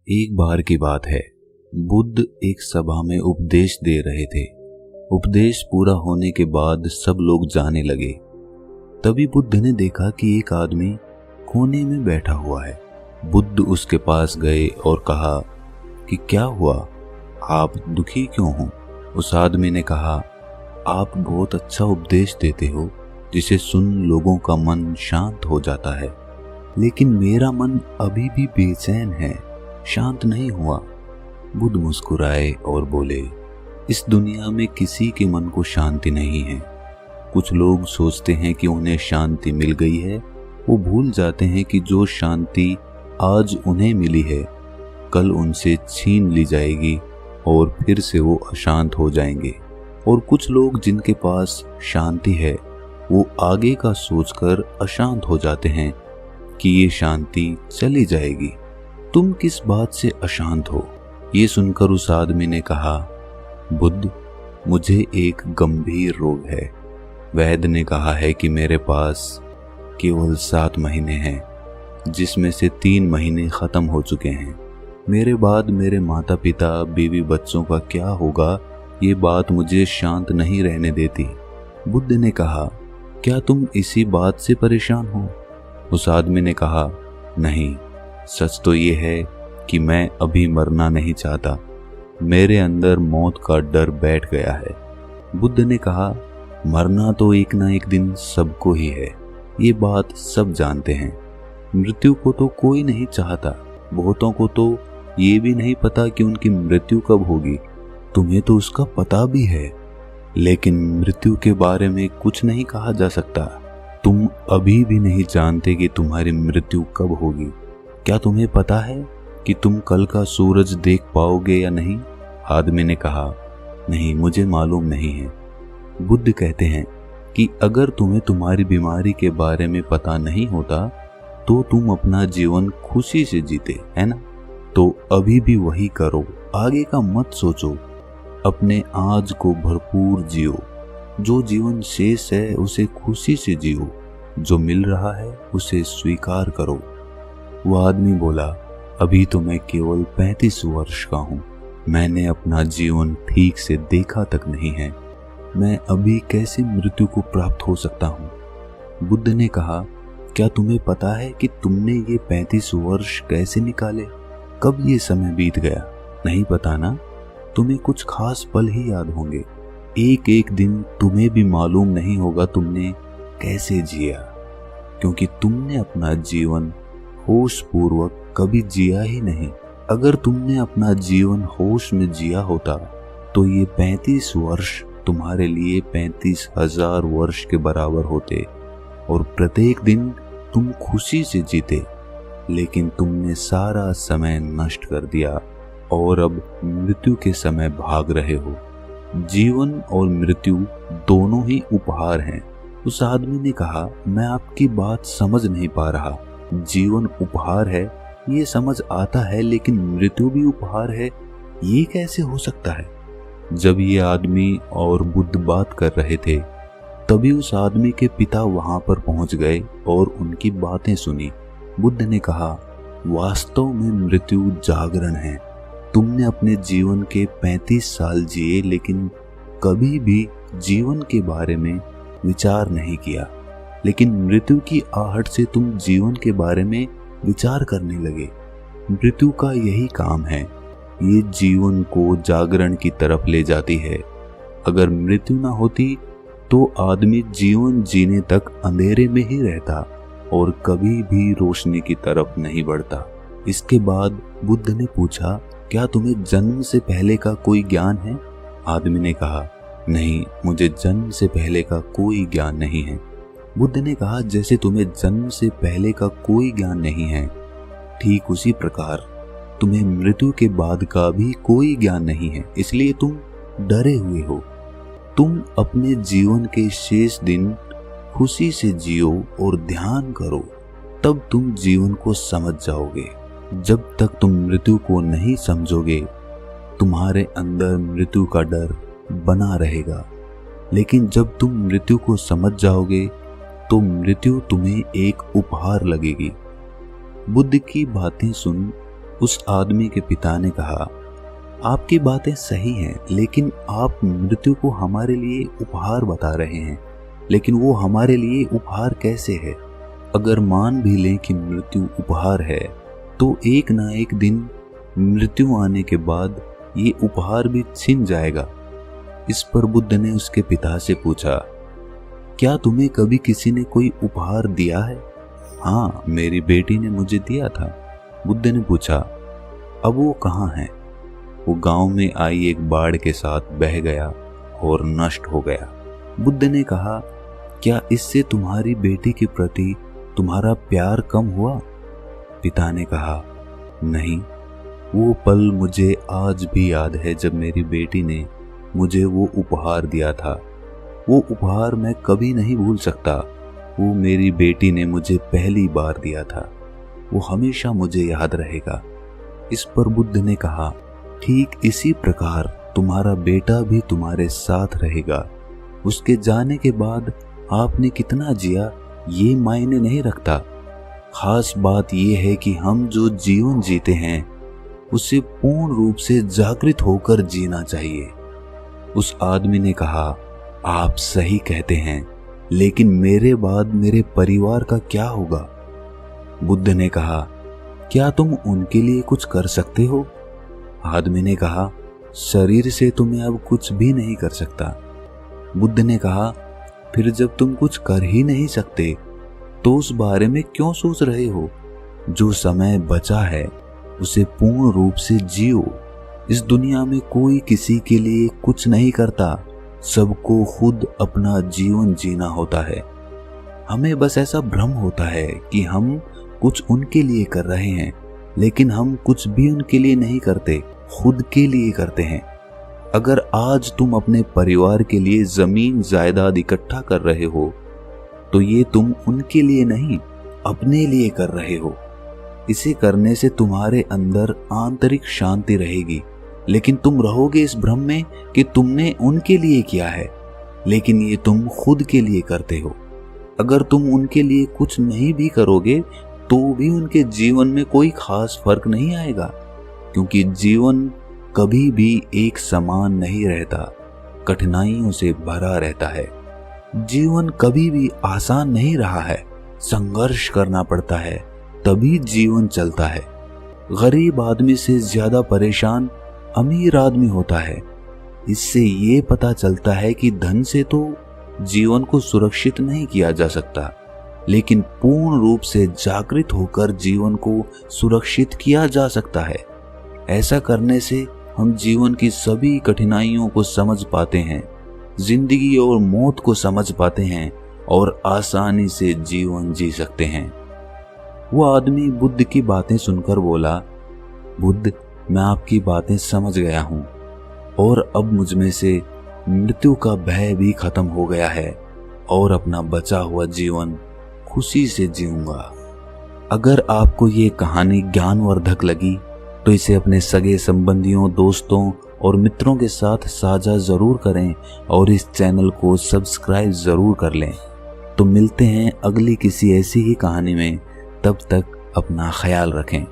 एक बार की बात है, बुद्ध एक सभा में उपदेश दे रहे थे। उपदेश पूरा होने के बाद सब लोग जाने लगे। तभी बुद्ध ने देखा कि एक आदमी कोने में बैठा हुआ है। बुद्ध उसके पास गए और कहा कि क्या हुआ, आप दुखी क्यों हो? उस आदमी ने कहा, आप बहुत अच्छा उपदेश देते हो जिसे सुन लोगों का मन शांत हो जाता है, लेकिन मेरा मन अभी भी बेचैन है, शांत नहीं हुआ। बुद्ध मुस्कुराए और बोले, इस दुनिया में किसी के मन को शांति नहीं है। कुछ लोग सोचते हैं कि उन्हें शांति मिल गई है, वो भूल जाते हैं कि जो शांति आज उन्हें मिली है कल उनसे छीन ली जाएगी और फिर से वो अशांत हो जाएंगे। और कुछ लोग जिनके पास शांति है वो आगे का सोचकर अशांत हो जाते हैं कि ये शांति चली जाएगी। तुम किस बात से अशांत हो? ये सुनकर उस आदमी ने कहा, बुद्ध, मुझे एक गंभीर रोग है। वैद्य ने कहा है कि मेरे पास केवल 7 महीने हैं, जिसमें से 3 महीने खत्म हो चुके हैं। मेरे बाद मेरे माता पिता, बीवी, बच्चों का क्या होगा, ये बात मुझे शांत नहीं रहने देती। बुद्ध ने कहा, क्या तुम इसी बात से परेशान हो? उस आदमी ने कहा, नहीं, सच तो ये है कि मैं अभी मरना नहीं चाहता। मेरे अंदर मौत का डर बैठ गया है। बुद्ध ने कहा, मरना तो एक ना एक दिन सबको ही है, ये बात सब जानते हैं। मृत्यु को तो कोई नहीं चाहता। बहुतों को तो ये भी नहीं पता कि उनकी मृत्यु कब होगी। तुम्हें तो उसका पता भी है, लेकिन मृत्यु के बारे में कुछ नहीं कहा जा सकता। तुम अभी भी नहीं जानते कि तुम्हारी मृत्यु कब होगी। क्या तुम्हें पता है कि तुम कल का सूरज देख पाओगे या नहीं? आदमी ने कहा, नहीं, मुझे मालूम नहीं है। बुद्ध कहते हैं कि अगर तुम्हें तुम्हारी बीमारी के बारे में पता नहीं होता तो तुम अपना जीवन खुशी से जीते, है ना? तो अभी भी वही करो, आगे का मत सोचो। अपने आज को भरपूर जियो। जो जीवन शेष है उसे खुशी से जियो। जो मिल रहा है उसे स्वीकार करो। वह आदमी बोला, अभी तो मैं केवल 35 वर्ष का हूँ। मैंने अपना जीवन ठीक से देखा तक नहीं है। मैं अभी कैसे मृत्यु को प्राप्त हो सकता हूँ? बुद्ध ने कहा, क्या तुम्हें पता है कि तुमने ये 35 वर्ष कैसे निकाले? कब ये समय बीत गया? नहीं पता ना? तुम्हें कुछ खास पल ही याद होंगे। एक एक दिन तुम्हें भी मालूम नहीं होगा तुमने कैसे जिया, क्योंकि तुमने अपना जीवन होश पूर्वक कभी जिया ही नहीं। अगर तुमने अपना जीवन होश में जिया होता तो ये 35 वर्ष तुम्हारे लिए 35,000 वर्ष के बराबर होते और प्रत्येक दिन तुम खुशी से जीते। लेकिन तुमने सारा समय नष्ट कर दिया और अब मृत्यु के समय भाग रहे हो। जीवन और मृत्यु दोनों ही उपहार हैं। उस आदमी ने कहा, मैं आपकी बात समझ नहीं पा रहा। जीवन उपहार है ये समझ आता है, लेकिन मृत्यु भी उपहार है, ये कैसे हो सकता है? जब ये आदमी और बुद्ध बात कर रहे थे तभी उस आदमी के पिता वहां पर पहुंच गए और उनकी बातें सुनी। बुद्ध ने कहा, वास्तव में मृत्यु जागरण है। तुमने अपने जीवन के 35 साल जिए, लेकिन कभी भी जीवन के बारे में विचार नहीं किया। लेकिन मृत्यु की आहट से तुम जीवन के बारे में विचार करने लगे। मृत्यु का यही काम है, ये जीवन को जागरण की तरफ ले जाती है। अगर मृत्यु ना होती तो आदमी जीवन जीने तक अंधेरे में ही रहता और कभी भी रोशनी की तरफ नहीं बढ़ता। इसके बाद बुद्ध ने पूछा, क्या तुम्हें जन्म से पहले का कोई ज्ञान है? आदमी ने कहा, नहीं, मुझे जन्म से पहले का कोई ज्ञान नहीं है। बुद्ध ने कहा, जैसे तुम्हें जन्म से पहले का कोई ज्ञान नहीं है, ठीक उसी प्रकार तुम्हें मृत्यु के बाद का भी कोई ज्ञान नहीं है, इसलिए तुम डरे हुए हो। तुम अपने जीवन के शेष दिन खुशी से जियो और ध्यान करो, तब तुम जीवन को समझ जाओगे। जब तक तुम मृत्यु को नहीं समझोगे तुम्हारे अंदर मृत्यु का डर बना रहेगा, लेकिन जब तुम मृत्यु को समझ जाओगे तो मृत्यु तुम्हें एक उपहार लगेगी। बुद्ध की बातें सुन उस आदमी के पिता ने कहा, आपकी बातें सही हैं, लेकिन आप मृत्यु को हमारे लिए उपहार बता रहे हैं, लेकिन वो हमारे लिए उपहार कैसे है? अगर मान भी लें कि मृत्यु उपहार है, तो एक ना एक दिन मृत्यु आने के बाद ये उपहार भी छिन जाएगा। इस पर बुद्ध ने उसके पिता से पूछा, क्या तुम्हें कभी किसी ने कोई उपहार दिया है? हाँ, मेरी बेटी ने मुझे दिया था। बुद्ध ने पूछा, अब वो कहाँ है? वो गांव में आई एक बाढ़ के साथ बह गया और नष्ट हो गया। बुद्ध ने कहा, क्या इससे तुम्हारी बेटी के प्रति तुम्हारा प्यार कम हुआ? पिता ने कहा, नहीं, वो पल मुझे आज भी याद है जब मेरी बेटी ने मुझे वो उपहार दिया था। वो उपहार मैं कभी नहीं भूल सकता। वो मेरी बेटी ने मुझे पहली बार दिया था। वो हमेशा मुझे याद रहेगा। इस पर बुद्ध ने कहा, ठीक इसी प्रकार तुम्हारा बेटा भी तुम्हारे साथ रहेगा। उसके जाने के बाद आपने कितना जिया ये मायने नहीं रखता। खास बात यह है कि हम जो जीवन जीते हैं उसे पूर्ण रूप से जागृत होकर जीना चाहिए। उस आदमी ने कहा, आप सही कहते हैं, लेकिन मेरे बाद मेरे परिवार का क्या होगा? बुद्ध ने कहा, क्या तुम उनके लिए कुछ कर सकते हो? आदमी ने कहा, शरीर से तो मैं अब कुछ भी नहीं कर सकता। बुद्ध ने कहा, फिर जब तुम कुछ कर ही नहीं सकते तो उस बारे में क्यों सोच रहे हो? जो समय बचा है उसे पूर्ण रूप से जियो। इस दुनिया में कोई किसी के लिए कुछ नहीं करता, सबको खुद अपना जीवन जीना होता है। हमें बस ऐसा भ्रम होता है कि हम कुछ उनके लिए कर रहे हैं, लेकिन हम कुछ भी उनके लिए नहीं करते, खुद के लिए करते हैं। अगर आज तुम अपने परिवार के लिए जमीन जायदाद इकट्ठा कर रहे हो तो ये तुम उनके लिए नहीं, अपने लिए कर रहे हो। इसे करने से तुम्हारे अंदर आंतरिक शांति रहेगी, लेकिन तुम रहोगे इस भ्रम में कि तुमने उनके लिए किया है, लेकिन ये तुम खुद के लिए करते हो। अगर तुम उनके लिए कुछ नहीं भी करोगे तो भी उनके जीवन में कोई खास फर्क नहीं आएगा, क्योंकि जीवन कभी भी एक समान नहीं रहता, कठिनाइयों से भरा रहता है। जीवन कभी भी आसान नहीं रहा है, संघर्ष करना पड़ता है, तभी जीवन चलता है। गरीब आदमी से ज्यादा परेशान अमीर आदमी होता है। इससे ये पता चलता है कि धन से तो जीवन को सुरक्षित नहीं किया जा सकता, लेकिन पूर्ण रूप से जागृत होकर जीवन को सुरक्षित किया जा सकता है। ऐसा करने से हम जीवन की सभी कठिनाइयों को समझ पाते हैं, जिंदगी और मौत को समझ पाते हैं और आसानी से जीवन जी सकते हैं। वो आदमी बुद्ध की बातें सुनकर बोला, बुद्ध, मैं आपकी बातें समझ गया हूँ और अब मुझ में से मृत्यु का भय भी खत्म हो गया है और अपना बचा हुआ जीवन खुशी से जीऊंगा। अगर आपको ये कहानी ज्ञानवर्धक लगी तो इसे अपने सगे संबंधियों, दोस्तों और मित्रों के साथ साझा जरूर करें और इस चैनल को सब्सक्राइब जरूर कर लें। तो मिलते हैं अगली किसी ऐसी ही कहानी में, तब तक अपना ख्याल रखें।